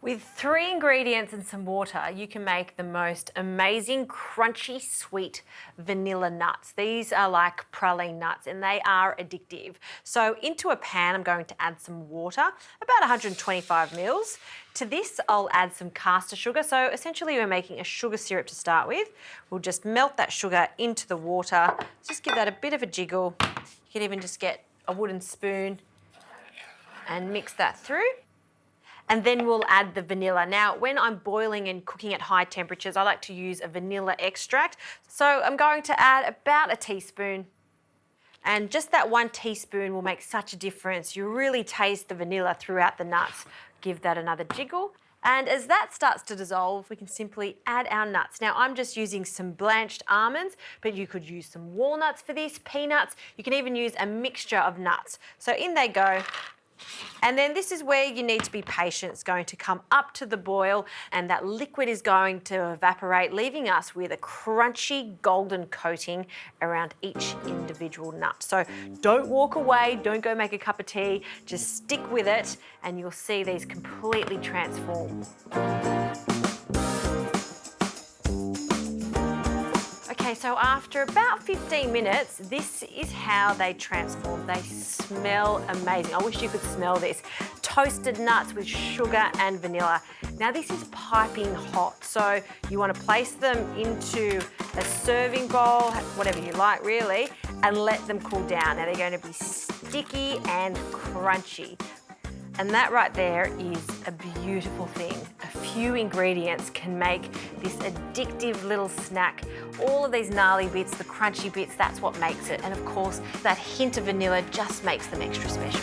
With 3 ingredients and some water, you can make the most amazing, crunchy, sweet vanilla nuts. These are like praline nuts and they are addictive. So into a pan, I'm going to add some water, about 125 mils. To this, I'll add some caster sugar. So essentially we're making a sugar syrup to start with. We'll just melt that sugar into the water. Just give that a bit of a jiggle. You can even just get a wooden spoon and mix that through. And then we'll add the vanilla. Now, when I'm boiling and cooking at high temperatures, I like to use a vanilla extract. So I'm going to add about a teaspoon. And just that 1 teaspoon will make such a difference. You really taste the vanilla throughout the nuts. Give that another jiggle. And as that starts to dissolve, we can simply add our nuts. Now, I'm just using some blanched almonds, but you could use some walnuts for this, peanuts. You can even use a mixture of nuts. So in they go. And then this is where you need to be patient. It's going to come up to the boil and that liquid is going to evaporate, leaving us with a crunchy golden coating around each individual nut. So don't walk away, don't go make a cup of tea, just stick with it and you'll see these completely transform. Okay, so after about 15 minutes, this is how they transform. They smell amazing. I wish you could smell this. Toasted nuts with sugar and vanilla. Now this is piping hot, so you want to place them into a serving bowl, whatever you like really, and let them cool down. Now they're going to be sticky and crunchy. And that right there is a beautiful thing. A few ingredients can make this addictive little snack. All of these gnarly bits, the crunchy bits, that's what makes it. And of course, that hint of vanilla just makes them extra special.